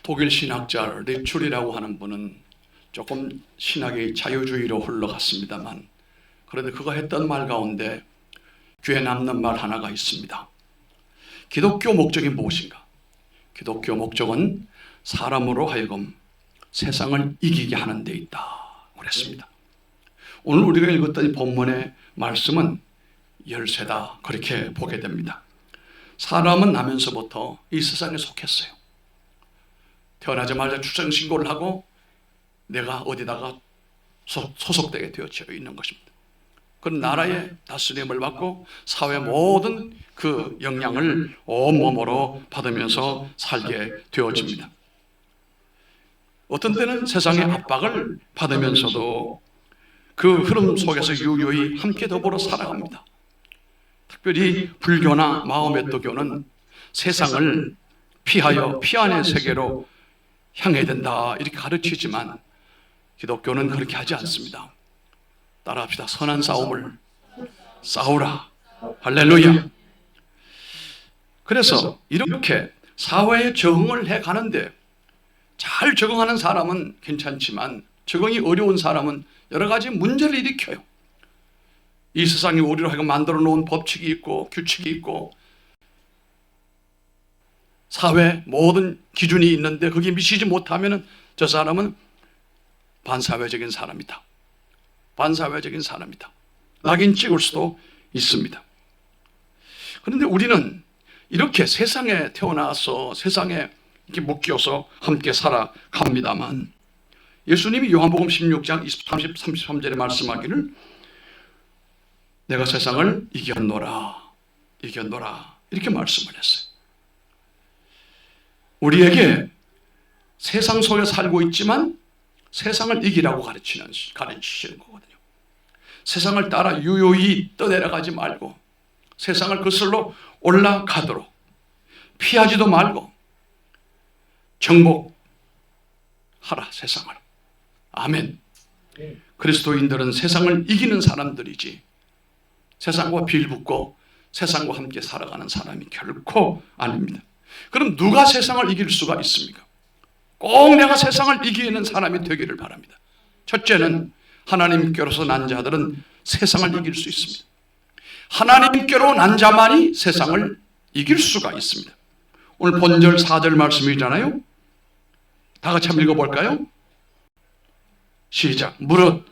독일 신학자 리출이라고 하는 분은 조금 신학의 자유주의로 흘러갔습니다만, 그런데 그가 했던 말 가운데 귀에 남는 말 하나가 있습니다. 기독교 목적이 무엇인가? 기독교 목적은 사람으로 하여금 세상을 이기게 하는 데 있다 그랬습니다. 오늘 우리가 읽었던 이 본문의 말씀은 열쇠다, 그렇게 보게 됩니다. 사람은 나면서부터 이 세상에 속했어요. 태어나자마자 출생신고를 하고 내가 어디다가 소속되게 되어져 있는 것입니다. 그런 나라의 다스림을 받고 사회 모든 그 영향을 온몸으로 받으면서 살게 되어집니다. 어떤 때는 세상의 압박을 받으면서도 그 흐름 속에서 유유히 함께 더불어 살아갑니다. 특별히 불교나 마호메트교는 세상을 피하여 피안의 세계로 향해야 된다 이렇게 가르치지만, 기독교는 그렇게 하지 않습니다. 따라합시다. 선한 싸움을 싸우라. 할렐루야. 그래서 이렇게 사회에 적응을 해 가는데, 잘 적응하는 사람은 괜찮지만 적응이 어려운 사람은 여러 가지 문제를 일으켜요. 이 세상에 우리로 하여금 만들어 놓은 법칙이 있고 규칙이 있고 사회 모든 기준이 있는데 거기에 미치지 못하면 저 사람은 반사회적인 사람이다. 반사회적인 사람이다. 낙인 찍을 수도 있습니다. 그런데 우리는 이렇게 세상에 태어나서 세상에 이렇게 묶여서 함께 살아갑니다만, 예수님이 요한복음 16장 30, 33절에 말씀하기를 내가 세상을 이겼노라 이렇게 말씀을 했어요. 우리에게 세상 속에 살고 있지만 세상을 이기라고 가르치시는 거거든요. 세상을 따라 유유히 떠내려가지 말고 세상을 거슬러 올라가도록 피하지도 말고 정복하라 세상을. 아멘. 그리스도인들은 세상을 이기는 사람들이지 세상과 빌붙고 세상과 함께 살아가는 사람이 결코 아닙니다. 그럼 누가 세상을 이길 수가 있습니까? 꼭 내가 세상을 이기는 사람이 되기를 바랍니다. 첫째는 하나님께로서 난 자들은 세상을 이길 수 있습니다. 하나님께로 난 자만이 세상을 이길 수가 있습니다. 오늘 본절 4절 말씀이잖아요. 다 같이 한번 읽어볼까요? 시작. 무릇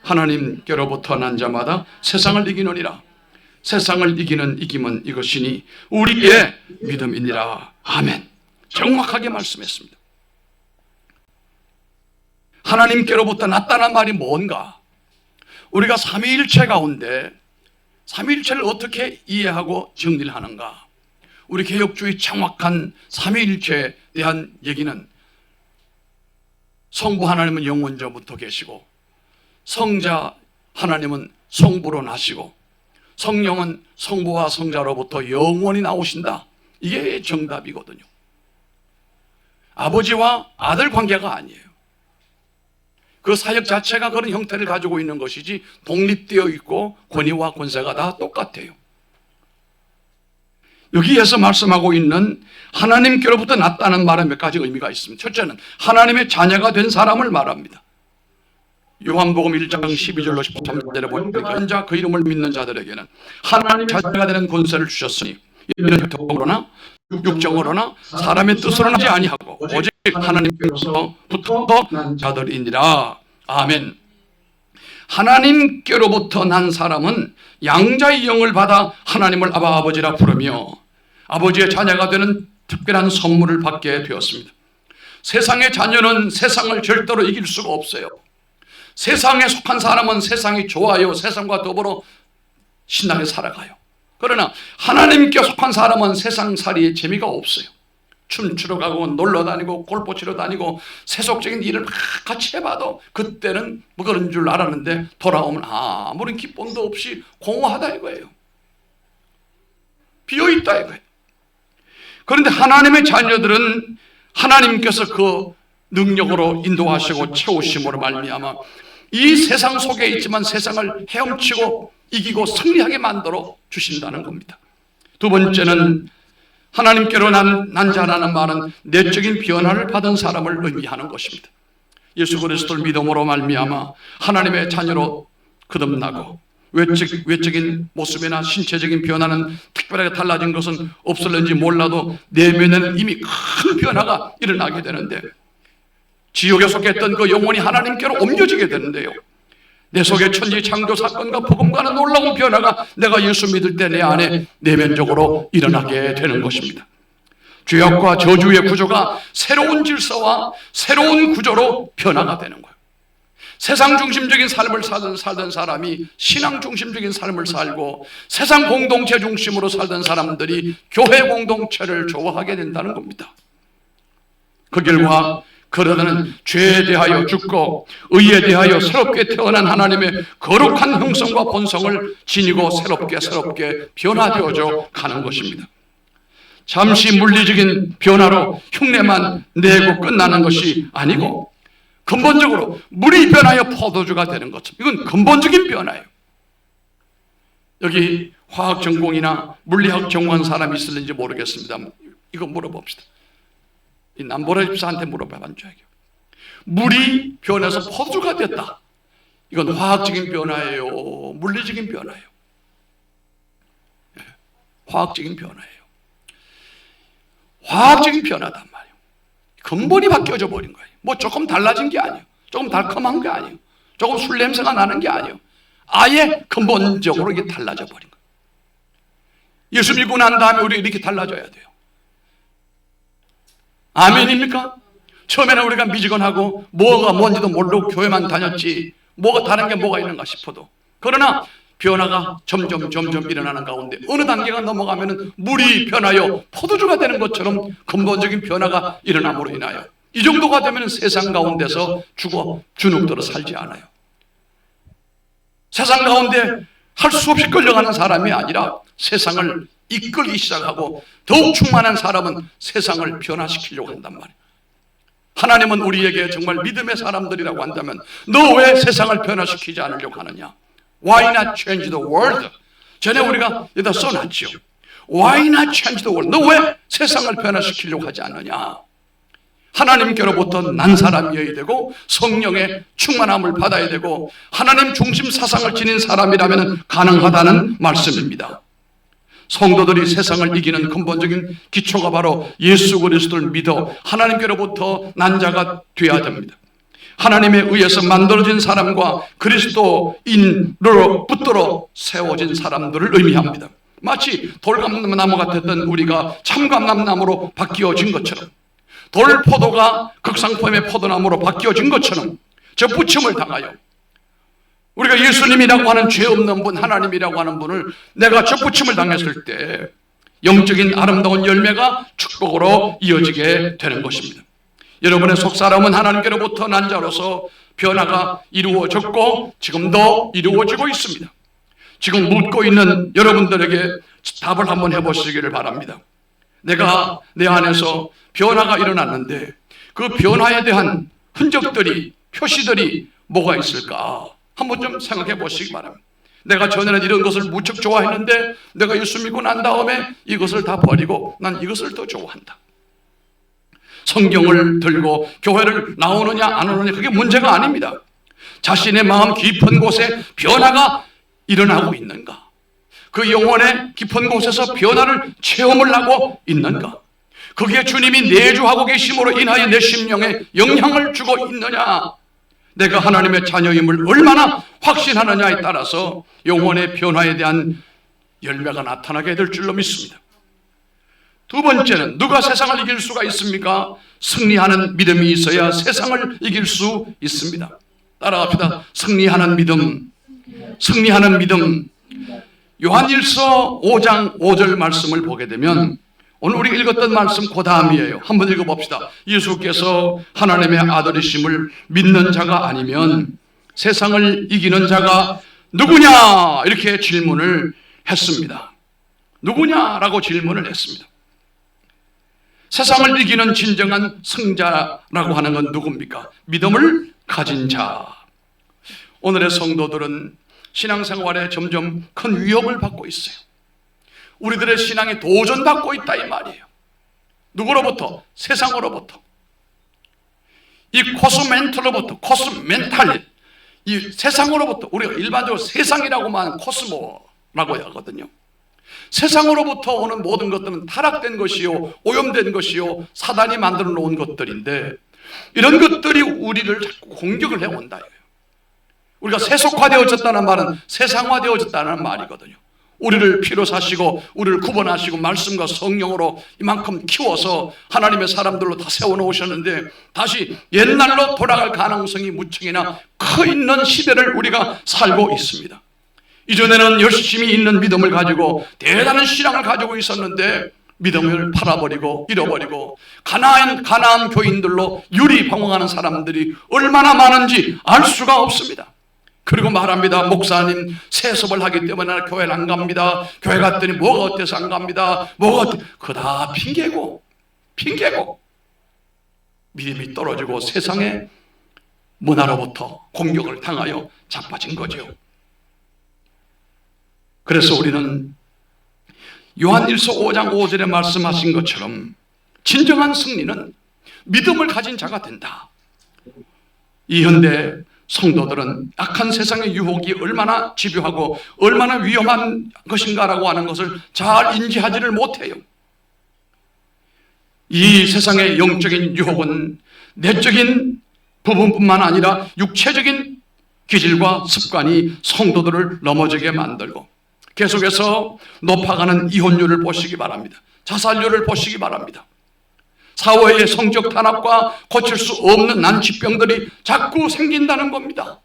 하나님께로부터 난 자마다 세상을 이기느니라. 세상을 이기는 이김은 이것이니 우리의 믿음이니라. 아멘. 정확하게 말씀했습니다. 하나님께로부터 났다는 말이 뭔가? 우리가 삼위일체 가운데 삼위일체를 어떻게 이해하고 정리를 하는가? 우리 개혁주의 정확한 삼위일체에 대한 얘기는 성부 하나님은 영원전부터 계시고 성자 하나님은 성부로 나시고 성령은 성부와 성자로부터 영원히 나오신다. 이게 정답이거든요. 아버지와 아들 관계가 아니에요. 그 사역 자체가 그런 형태를 가지고 있는 것이지 독립되어 있고 권위와 권세가 다 똑같아요. 여기에서 말씀하고 있는 하나님께로부터 났다는 말은 몇 가지 의미가 있습니다. 첫째는 하나님의 자녀가 된 사람을 말합니다. 요한복음 1장 12절로 13절에 보면 현자 그 이름을 믿는 자들에게는 하나님의 자녀가 되는 권세를 주셨으니 이는 혈통으로나 육정으로나 사람의 뜻으로나 하지 아니하고 오직 하나님께로부터 난 자들이니라. 아멘. 하나님께로부터 난 사람은 양자의 영을 받아 하나님을 아버지라 부르며 아버지의 자녀가 되는 특별한 선물을 받게 되었습니다. 세상의 자녀는 세상을 절대로 이길 수가 없어요. 세상에 속한 사람은 세상이 좋아요. 세상과 더불어 신나게 살아가요. 그러나 하나님께 속한 사람은 세상살이에 재미가 없어요. 춤추러 가고 놀러 다니고 골프 치러 다니고 세속적인 일을 막 같이 해봐도 그때는 뭐 그런 줄 알았는데 돌아오면 아무런 기쁨도 없이 공허하다 이거예요. 비어있다 이거예요. 그런데 하나님의 자녀들은 하나님께서 그 능력으로 인도하시고 채우심으로 말미암아 이 세상 속에 있지만 세상을 헤엄치고 이기고 승리하게 만들어 주신다는 겁니다. 두 번째는 하나님께로 난 자라는 말은 내적인 변화를 받은 사람을 의미하는 것입니다. 예수 그리스도를 믿음으로 말미암아 하나님의 자녀로 거듭나고 외적인 모습이나 신체적인 변화는 특별하게 달라진 것은 없을는지 몰라도 내면에는 이미 큰 변화가 일어나게 되는데, 지옥에 속했던 그 영혼이 하나님께로 옮겨지게 되는데요, 내 속에 천지 창조 사건과 복음과는 놀라운 변화가 내가 예수 믿을 때 내 안에 내면적으로 일어나게 되는 것입니다. 죄악과 저주의 구조가 새로운 질서와 새로운 구조로 변화가 되는 거예요. 세상 중심적인 삶을 살던 사람이 신앙 중심적인 삶을 살고, 세상 공동체 중심으로 살던 사람들이 교회 공동체를 좋아하게 된다는 겁니다. 그 결과 그러다는 죄에 대하여 죽고 의에 대하여 새롭게 태어난 하나님의 거룩한 형성과 본성을 지니고 새롭게 변화되어져 가는 것입니다. 잠시 물리적인 변화로 흉내만 내고 끝나는 것이 아니고 근본적으로 물이 변하여 포도주가 되는 것처럼, 이건 근본적인 변화예요. 여기 화학 전공이나 물리학 전공한 사람이 있을는지 모르겠습니다. 이거 물어봅시다. 이 남보라 집사한테 물어봐본 적이에요. 물이 변해서 포도주가 됐다. 이건 화학적인 변화예요, 물리적인 변화예요? 화학적인 변화예요. 화학적인 변화단 말이에요. 근본이 바뀌어져 버린 거예요. 뭐 조금 달라진 게 아니에요. 조금 달콤한 게 아니에요. 조금 술 냄새가 나는 게 아니에요. 아예 근본적으로 이게 달라져 버린 거예요. 예수 믿고 난 다음에 우리 이렇게 달라져야 돼요. 아멘입니까? 처음에는 우리가 미지근하고 뭐가 뭔지도 모르고 교회만 다녔지 뭐가 다른 게 뭐가 있는가 싶어도, 그러나 변화가 점점 일어나는 가운데 어느 단계가 넘어가면은 물이 변하여 포도주가 되는 것처럼 근본적인 변화가 일어남으로 인하여 이 정도가 되면 세상 가운데서 죽어 주눅들어 살지 않아요. 세상 가운데 할 수 없이 끌려가는 사람이 아니라 세상을 이끌기 시작하고, 더욱 충만한 사람은 세상을 변화시키려고 한단 말이에요. 하나님은 우리에게 정말 믿음의 사람들이라고 한다면 너 왜 세상을 변화시키지 않으려고 하느냐? Why not change the world? 전에 우리가 여기다 써놨죠. Why not change the world? 너 왜 세상을 변화시키려고 하지 않느냐? 하나님께로부터 난 사람이어야 되고 성령의 충만함을 받아야 되고 하나님 중심 사상을 지닌 사람이라면 가능하다는 말씀입니다. 성도들이 세상을 이기는 근본적인 기초가 바로 예수 그리스도를 믿어 하나님께로부터 난 자가 되어야 됩니다. 하나님에 의해서 만들어진 사람과 그리스도인으로 붙들어 세워진 사람들을 의미합니다. 마치 돌감나무 같았던 우리가 참감나무로 바뀌어진 것처럼, 돌포도가 극상품의 포도나무로 바뀌어진 것처럼 저 부침을 당하여 우리가 예수님이라고 하는 죄 없는 분, 하나님이라고 하는 분을 내가 저 부침을 당했을 때 영적인 아름다운 열매가 축복으로 이어지게 되는 것입니다. 여러분의 속사람은 하나님께로부터 난 자로서 변화가 이루어졌고 지금도 이루어지고 있습니다. 지금 묻고 있는 여러분들에게 답을 한번 해보시기를 바랍니다. 내가 내 안에서 변화가 일어났는데 그 변화에 대한 흔적들이, 표시들이 뭐가 있을까? 한번 좀 생각해 보시기 바랍니다. 내가 전에는 이런 것을 무척 좋아했는데 내가 예수 믿고 난 다음에 이것을 다 버리고 난 이것을 더 좋아한다. 성경을 들고 교회를 나오느냐 안 오느냐 그게 문제가 아닙니다. 자신의 마음 깊은 곳에 변화가 일어나고 있는가? 그 영혼의 깊은 곳에서 변화를 체험을 하고 있는가? 거기에 주님이 내주하고 계심으로 인하여 내 심령에 영향을 주고 있느냐? 내가 하나님의 자녀임을 얼마나 확신하느냐에 따라서 영혼의 변화에 대한 열매가 나타나게 될 줄로 믿습니다. 두 번째는 누가 세상을 이길 수가 있습니까? 승리하는 믿음이 있어야 세상을 이길 수 있습니다. 따라갑시다. 승리하는 믿음. 승리하는 믿음. 요한일서 5장 5절 말씀을 보게 되면 오늘 우리가 읽었던 말씀 그 다음이에요. 한번 읽어봅시다. 예수께서 하나님의 아들이심을 믿는 자가 아니면 세상을 이기는 자가 누구냐? 이렇게 질문을 했습니다. 누구냐라고 질문을 했습니다. 세상을 이기는 진정한 승자라고 하는 건 누굽니까? 믿음을 가진 자. 오늘의 성도들은 신앙생활에 점점 큰 위협을 받고 있어요. 우리들의 신앙이 도전받고 있다 이 말이에요. 누구로부터? 세상으로부터. 이 코스멘탈, 이 세상으로부터, 우리가 일반적으로 세상이라고만 코스모라고 하거든요. 세상으로부터 오는 모든 것들은 타락된 것이요, 오염된 것이요, 사단이 만들어 놓은 것들인데, 이런 것들이 우리를 자꾸 공격을 해온다. 우리가 세속화되어졌다는 말은 세상화되어졌다는 말이거든요. 우리를 피로 사시고 우리를 구원하시고 말씀과 성령으로 이만큼 키워서 하나님의 사람들로 다 세워놓으셨는데, 다시 옛날로 돌아갈 가능성이 무척이나 커 있는 시대를 우리가 살고 있습니다. 이전에는 열심히 있는 믿음을 가지고 대단한 신앙을 가지고 있었는데, 믿음을 팔아버리고 잃어버리고 가나안 교인들로 유리방황하는 사람들이 얼마나 많은지 알 수가 없습니다. 그리고 말합니다. 목사님 세습을 하기 때문에 교회를 안 갑니다. 교회 갔더니 뭐가 어때서 안 갑니다. 그거 다 핑계고 믿음이 떨어지고 세상의 문화로부터 공격을 당하여 자빠진 거죠. 그래서 우리는 요한일서 5장 5절에 말씀하신 것처럼 진정한 승리는 믿음을 가진 자가 된다. 이 현대 성도들은 악한 세상의 유혹이 얼마나 집요하고 얼마나 위험한 것인가라고 하는 것을 잘 인지하지를 못해요. 이 세상의 영적인 유혹은 내적인 부분뿐만 아니라 육체적인 기질과 습관이 성도들을 넘어지게 만들고, 계속해서 높아가는 이혼율을 보시기 바랍니다. 자살률을 보시기 바랍니다. 사회의 성적 탄압과 고칠 수 없는 난치병들이 자꾸 생긴다는 겁니다.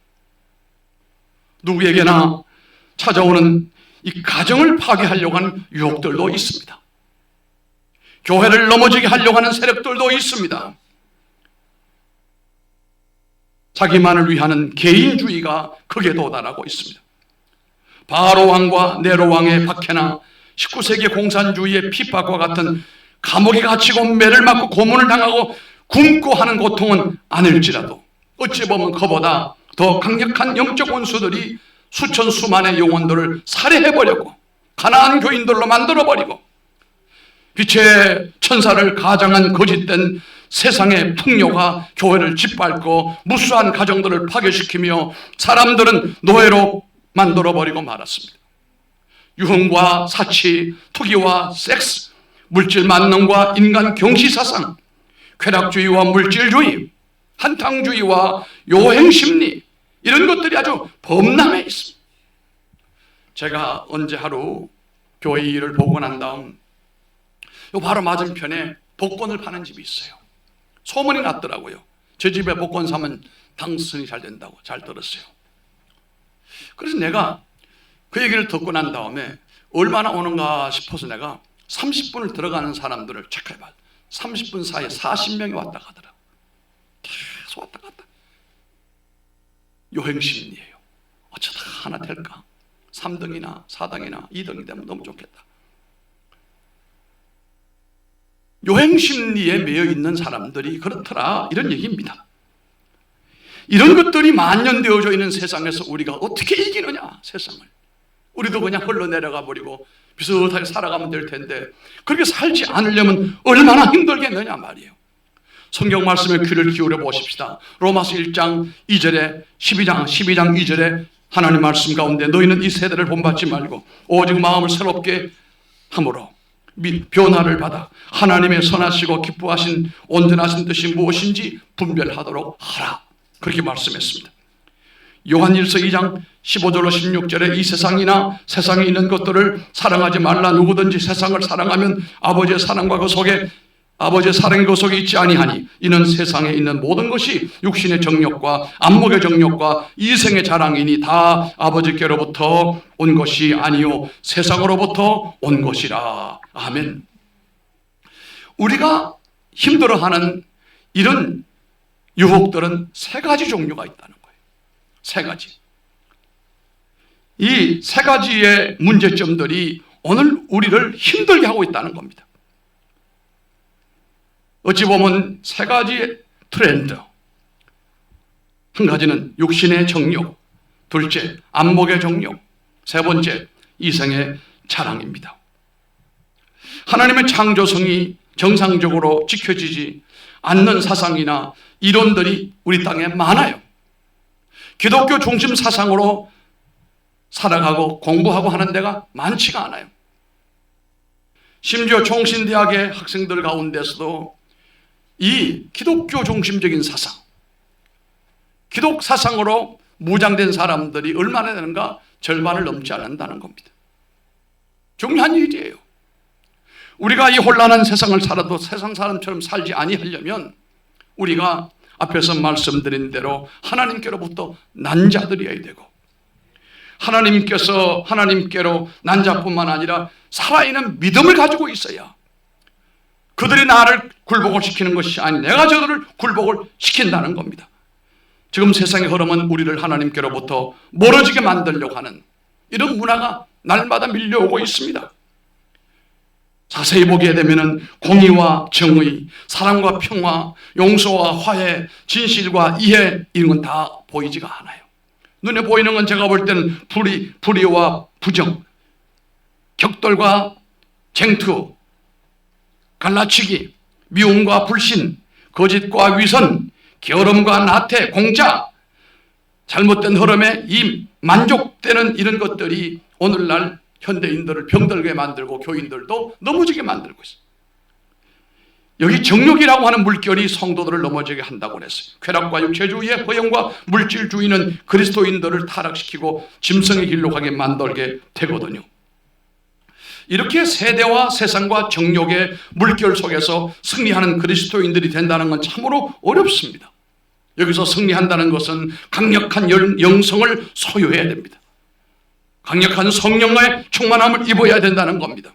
누구에게나 찾아오는 이 가정을 파괴하려고 하는 유혹들도 있습니다. 교회를 넘어지게 하려고 하는 세력들도 있습니다. 자기만을 위하는 개인주의가 극에 도달하고 있습니다. 바로 왕과 네로 왕의 박해나 19세기 공산주의의 핍박과 같은 감옥에 갇히고 매를 맞고 고문을 당하고 굶고 하는 고통은 아닐지라도, 어찌 보면 그보다 더 강력한 영적 원수들이 수천 수만의 영혼들을 살해해버렸고 가나안 교인들로 만들어버리고 빛의 천사를 가장한 거짓된 세상의 풍요가 교회를 짓밟고 무수한 가정들을 파괴시키며 사람들은 노예로 만들어버리고 말았습니다. 유흥과 사치, 투기와 섹스, 물질 만능과 인간 경시사상, 쾌락주의와 물질주의, 한탕주의와 요행심리, 이런 것들이 아주 범람해 있습니다. 제가 언제 하루 교회 일을 보고 난 다음 요 바로 맞은편에 복권을 파는 집이 있어요. 소문이 났더라고요. 저 집에 복권 사면 당선이 잘 된다고 잘 들었어요. 그래서 내가 그 얘기를 듣고 난 다음에 얼마나 오는가 싶어서 내가 30분을 들어가는 사람들을 체크해봐. 30분 사이에 40명이 왔다 가더라. 계속 왔다 갔다. 요행심리예요. 어쩌다 하나 될까? 3등이나 4등이나 2등이 되면 너무 좋겠다. 요행심리에 매여 있는 사람들이 그렇더라, 이런 얘기입니다. 이런 것들이 만연되어져 있는 세상에서 우리가 어떻게 이기느냐, 세상을. 우리도 그냥 흘러내려가 버리고 비슷하게 살아가면 될 텐데, 그렇게 살지 않으려면 얼마나 힘들겠느냐 말이에요. 성경 말씀에 귀를 기울여 보십시다. 로마서 1장 2절에 12장 2절에 하나님 말씀 가운데 너희는 이 세대를 본받지 말고 오직 마음을 새롭게 함으로 변화를 받아 하나님의 선하시고 기뻐하신 온전하신 뜻이 무엇인지 분별하도록 하라, 그렇게 말씀했습니다. 요한일서 2장 15절로 16절에 이 세상이나 세상에 있는 것들을 사랑하지 말라. 누구든지 세상을 사랑하면 아버지의 사랑과 그 속에 아버지의 사랑이 그 속에 있지 아니하니 이는 세상에 있는 모든 것이 육신의 정욕과 안목의 정욕과 이생의 자랑이니 다 아버지께로부터 온 것이 아니요 세상으로부터 온 것이라. 아멘. 우리가 힘들어하는 이런 유혹들은 세 가지 종류가 있다는 거예요. 세 가지. 이 세 가지의 문제점들이 오늘 우리를 힘들게 하고 있다는 겁니다. 어찌 보면 세 가지의 트렌드. 한 가지는 육신의 정욕, 둘째 안목의 정욕, 세 번째 이생의 자랑입니다. 하나님의 창조성이 정상적으로 지켜지지 않는 사상이나 이론들이 우리 땅에 많아요. 기독교 중심 사상으로 살아가고 공부하고 하는 데가 많지가 않아요. 심지어 종신대학의 학생들 가운데서도 이 기독교 중심적인 사상, 기독 사상으로 무장된 사람들이 얼마나 되는가? 절반을 넘지 않는다는 겁니다. 중요한 일이에요. 우리가 이 혼란한 세상을 살아도 세상 사람처럼 살지 아니하려면 우리가 앞에서 말씀드린 대로 하나님께로부터 난 자들이어야 되고, 하나님께로 난 자뿐만 아니라 살아있는 믿음을 가지고 있어야 그들이 나를 굴복을 시키는 것이 아니 내가 저들을 굴복을 시킨다는 겁니다. 지금 세상의 흐름은 우리를 하나님께로부터 멀어지게 만들려고 하는 이런 문화가 날마다 밀려오고 있습니다. 자세히 보게 되면 공의와 정의, 사랑과 평화, 용서와 화해, 진실과 이해, 이런 건 다 보이지가 않아요. 눈에 보이는 건 제가 볼 때는 불의와 부정, 격돌과 쟁투, 갈라치기, 미움과 불신, 거짓과 위선, 게으름과 나태, 공짜, 잘못된 흐름에 이 만족되는 이런 것들이 오늘날 현대인들을 병들게 만들고 교인들도 넘어지게 만들고 있어요. 여기 정욕이라고 하는 물결이 성도들을 넘어지게 한다고 그랬어요. 쾌락과 육체주의의 허영과 물질주의는 그리스도인들을 타락시키고 짐승의 길로 가게 만들게 되거든요. 이렇게 세대와 세상과 정욕의 물결 속에서 승리하는 그리스도인들이 된다는 건 참으로 어렵습니다. 여기서 승리한다는 것은 강력한 영성을 소유해야 됩니다. 강력한 성령의 충만함을 입어야 된다는 겁니다.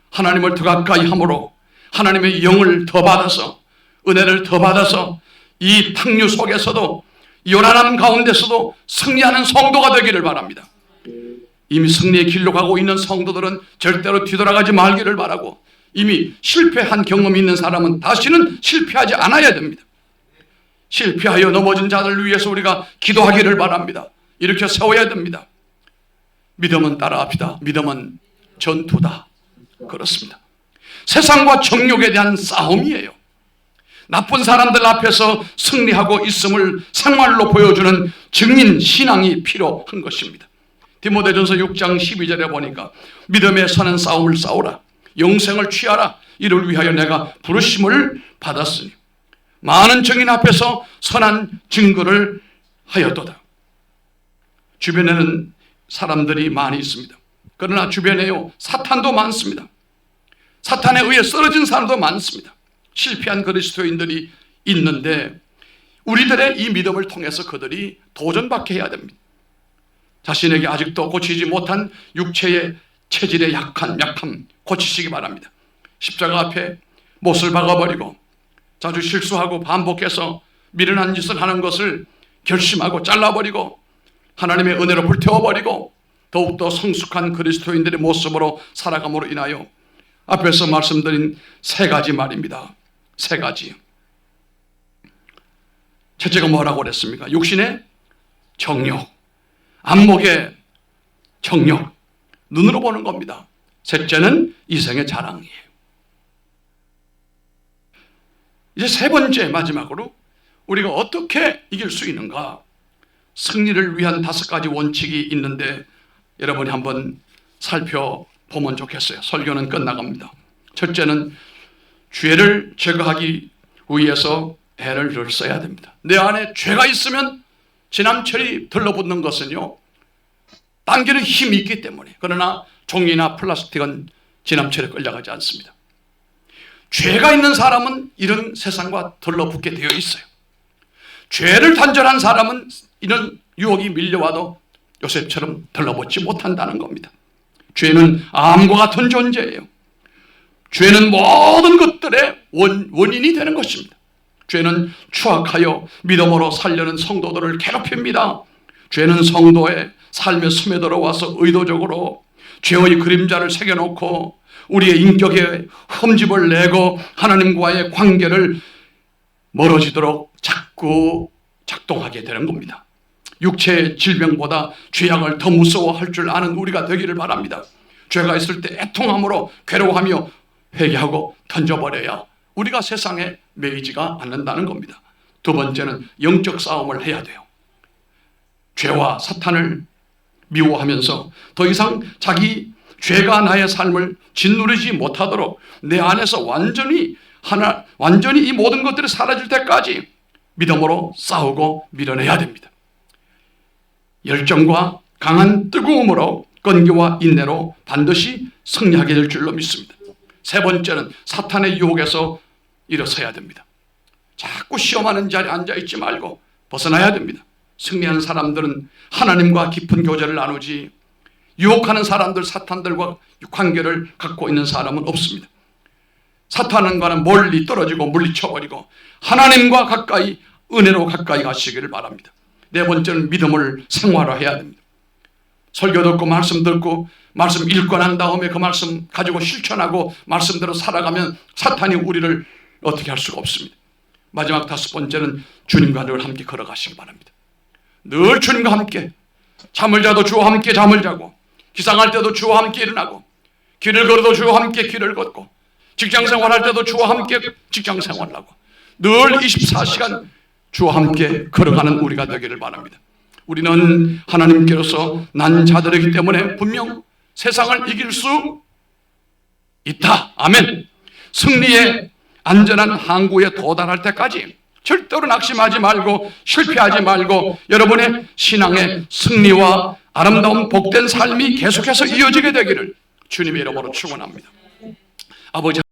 하나님을 더 가까이 함으로 하나님의 영을 더 받아서, 은혜를 더 받아서 이 탕류 속에서도, 요란함 가운데서도 승리하는 성도가 되기를 바랍니다. 이미 승리의 길로 가고 있는 성도들은 절대로 뒤돌아가지 말기를 바라고, 이미 실패한 경험이 있는 사람은 다시는 실패하지 않아야 됩니다. 실패하여 넘어진 자들을 위해서 우리가 기도하기를 바랍니다. 이렇게 세워야 됩니다. 믿음은 따라합시다. 믿음은 전투다. 그렇습니다. 세상과 정욕에 대한 싸움이에요. 나쁜 사람들 앞에서 승리하고 있음을 생활로 보여주는 증인 신앙이 필요한 것입니다. 디모데전서 6장 12절에 보니까 믿음에 서는 싸움을 싸우라, 영생을 취하라, 이를 위하여 내가 부르심을 받았으니 많은 증인 앞에서 선한 증거를 하였도다. 주변에는 사람들이 많이 있습니다. 그러나 주변에요 사탄도 많습니다. 사탄에 의해 쓰러진 사람도 많습니다. 실패한 그리스도인들이 있는데 우리들의 이 믿음을 통해서 그들이 도전받게 해야 됩니다. 자신에게 아직도 고치지 못한 육체의 체질의 약함 고치시기 바랍니다. 십자가 앞에 못을 박아버리고 자주 실수하고 반복해서 미련한 짓을 하는 것을 결심하고 잘라버리고 하나님의 은혜로 불태워버리고 더욱더 성숙한 그리스도인들의 모습으로 살아감으로 인하여 앞에서 말씀드린 세 가지 말입니다. 세 가지. 첫째가 뭐라고 그랬습니까? 육신의 정욕, 안목의 정욕, 눈으로 보는 겁니다. 셋째는 이생의 자랑이에요. 이제 세 번째, 마지막으로 우리가 어떻게 이길 수 있는가? 승리를 위한 5가지 원칙이 있는데 여러분이 한번 살펴보면 좋겠어요. 설교는 끝나갑니다. 첫째는 죄를 제거하기 위해서 애를 늘 써야 됩니다. 내 안에 죄가 있으면 지남철이 들러붙는 것은요, 당기는 힘이 있기 때문에. 그러나 종이나 플라스틱은 지남철에 끌려가지 않습니다. 죄가 있는 사람은 이런 세상과 들러붙게 되어 있어요. 죄를 단절한 사람은 이런 유혹이 밀려와도 요셉처럼 들러붙지 못한다는 겁니다. 죄는 암과 같은 존재예요. 죄는 모든 것들의 원인이 되는 것입니다. 죄는 추악하여 믿음으로 살려는 성도들을 괴롭힙니다. 죄는 성도의 삶에 스며들어와서 의도적으로 죄의 그림자를 새겨놓고 우리의 인격에 흠집을 내고 하나님과의 관계를 멀어지도록 자꾸 작동하게 되는 겁니다. 육체의 질병보다 죄악을 더 무서워할 줄 아는 우리가 되기를 바랍니다. 죄가 있을 때 애통함으로 괴로워하며 회개하고 던져버려야 우리가 세상에 매이지가 않는다는 겁니다. 두 번째는 영적 싸움을 해야 돼요. 죄와 사탄을 미워하면서 더 이상 자기 죄가 나의 삶을 짓누르지 못하도록 내 안에서 완전히 이 모든 것들이 사라질 때까지 믿음으로 싸우고 밀어내야 됩니다. 열정과 강한 뜨거움으로 끈기와 인내로 반드시 승리하게 될 줄로 믿습니다. 세 번째는 사탄의 유혹에서 일어서야 됩니다. 자꾸 시험하는 자리에 앉아있지 말고 벗어나야 됩니다. 승리하는 사람들은 하나님과 깊은 교제를 나누지, 유혹하는 사람들, 사탄들과 관계를 갖고 있는 사람은 없습니다. 사탄과는 멀리 떨어지고 물리쳐버리고 하나님과 가까이, 은혜로 가까이 가시기를 바랍니다. 네 번째는 믿음을 생활화해야 됩니다. 설교 듣고 말씀 듣고 말씀 읽고 난 다음에 그 말씀 가지고 실천하고 말씀대로 살아가면 사탄이 우리를 어떻게 할 수가 없습니다. 마지막 다섯 번째는 주님과 늘 함께 걸어가시기 바랍니다. 늘 주님과 함께, 잠을 자도 주와 함께 잠을 자고, 기상할 때도 주와 함께 일어나고, 길을 걸어도 주와 함께 길을 걷고, 직장 생활할 때도 주와 함께 직장 생활하고, 늘 24시간 주와 함께 걸어가는 우리가 되기를 바랍니다. 우리는 하나님께로서 난 자들이기 때문에 분명 세상을 이길 수 있다. 아멘. 승리의 안전한 항구에 도달할 때까지 절대로 낙심하지 말고 실패하지 말고 여러분의 신앙의 승리와 아름다운 복된 삶이 계속해서 이어지게 되기를 주님의 이름으로 축원합니다. 아버지